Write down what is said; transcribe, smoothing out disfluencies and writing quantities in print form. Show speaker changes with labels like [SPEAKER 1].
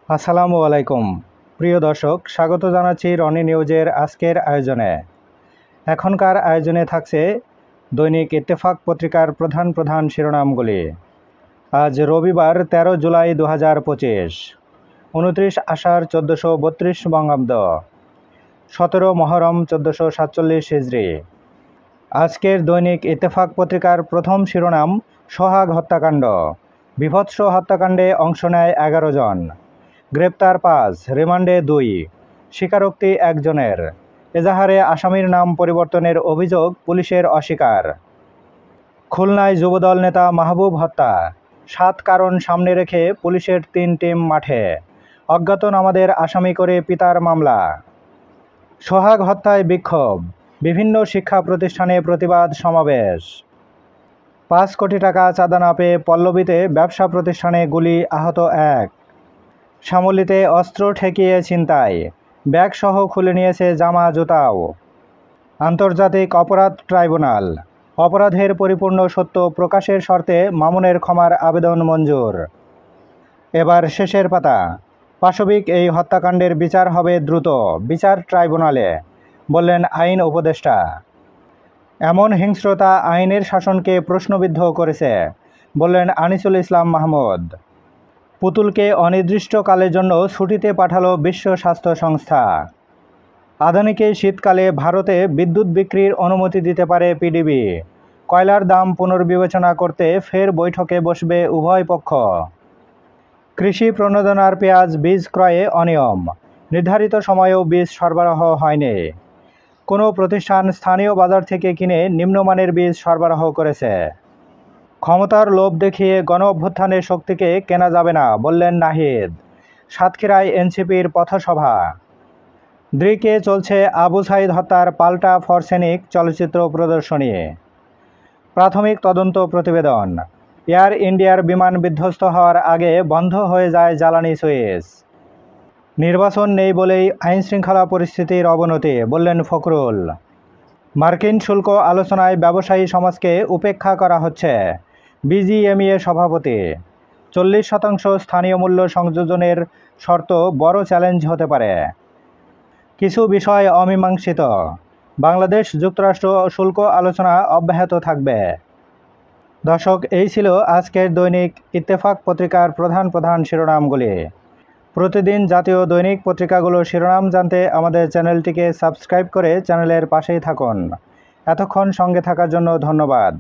[SPEAKER 1] আসসালামু আলাইকুম প্রিয় দর্শক, স্বাগত জানাচ্ছি রনি নিউজের আজকের আয়োজনে। এখনকার আয়োজনে থাকছে দৈনিক ইত্তেফাক পত্রিকার প্রধান প্রধান শিরোনামগুলি। আজ রবিবার 13 জুলাই 2025, 29 আষাঢ় 1432 বঙ্গাব্দ, 17 মহরম 1447 হিজরি। আজকের দৈনিক ইত্তেফাক পত্রিকার প্রথম শিরোনাম সোহাগ হত্যাকাণ্ড। বীভৎস হত্যাকাণ্ডে অংশ নেয় 11 জন, গ্রেপ্তার 5, রিমান্ডে 2, স্বীকারোক্তি 1 জনের। এজাহারে আসামির নাম পরিবর্তনের অভিযোগ পুলিশের অস্বীকার। খুলনায় যুবদল নেতা মাহবুব হত্যা, 7 কারণ সামনে রেখে পুলিশের 3 টিম মাঠে, অজ্ঞাতনামাদের আসামি করে পিতার মামলা। সোহাগ হত্যায় বিক্ষোভ, বিভিন্ন শিক্ষা প্রতিষ্ঠানে প্রতিবাদ সমাবেশ। 5 কোটি টাকা চাঁদা না পেয়ে পল্লবীতে ব্যবসা প্রতিষ্ঠানে গুলি, আহত 1। শ্যামলীতে অস্ত্র ঠেকিয়ে ছিনতাই, ব্যাগসহ খুলে নিয়েছে জামা জুতাও। আন্তর্জাতিক অপরাধ ট্রাইব্যুনাল, অপরাধের পরিপূর্ণ সত্য প্রকাশের শর্তে মামুনের ক্ষমার আবেদন মঞ্জুর। এবার শেষের পাতা। পাশবিক এই হত্যাকাণ্ডের বিচার হবে দ্রুত, বিচার ট্রাইব্যুনালে, বললেন আইন উপদেষ্টা। এমন হিংস্রতা আইনের শাসনকে প্রশ্নবিদ্ধ করেছে, বললেন আনিসুল ইসলাম মাহমুদ। পুতুলকে অনির্দিষ্টকালের জন্য ছুটিতে পাঠালো বিশ্ব স্বাস্থ্য সংস্থা। আদানিকে শীতকালে ভারতে বিদ্যুৎ বিক্রির অনুমতি দিতে পারে পিডিবি। কয়লার দাম পুনর্বিবেচনা করতে ফের বৈঠকে বসবে উভয় পক্ষ। কৃষি প্রণোদনার পেঁয়াজ বীজ ক্রয়ে অনিয়ম, নির্ধারিত সময়েও বীজ সরবরাহ হয়নি। কোনো প্রতিষ্ঠান স্থানীয় বাজার থেকে কিনে নিম্নমানের বীজ সরবরাহ করেছে। ক্ষমতার লোভ দেখিয়ে গণ অভ্যুত্থানের শক্তিকে কেনা যাবে না, বললেন নাহিদ। সাতক্ষীরায় এনসিপির পথসভা। দ্রিকে চলছে আবু সাইদ হত্যার পাল্টা ফরসেনিক চলচ্চিত্র প্রদর্শনী। প্রাথমিক তদন্ত প্রতিবেদন, এয়ার ইন্ডিয়ার বিমান বিধ্বস্ত হওয়ার আগে বন্ধ হয়ে যায় জ্বালানি সুইচ। নির্বাচন নেই বলেই আইনশৃঙ্খলা পরিস্থিতির অবনতি, বললেন ফখরুল। মার্কিন শুল্ক আলোচনায় ব্যবসায়ী সমাজকে উপেক্ষা করা হচ্ছে, বিজিএমইএ সভাপতি। 40% স্থানীয় মূল্য সংযোজনের শর্ত বড় চ্যালেঞ্জ হতে পারে। কিছু বিষয় অমীমাংসিত, বাংলাদেশ যুক্তরাষ্ট্র শুল্ক আলোচনা অব্যাহত থাকবে। দর্শক, এই ছিল আজকের দৈনিক ইত্তেফাক পত্রিকার প্রধান প্রধান শিরোনামগুলি। প্রতিদিন জাতীয় দৈনিক পত্রিকাগুলোর শিরোনাম জানতে আমাদের চ্যানেলটিকে সাবস্ক্রাইব করে চ্যানেলের পাশেই থাকুন। এতক্ষণ সঙ্গে থাকার জন্য ধন্যবাদ।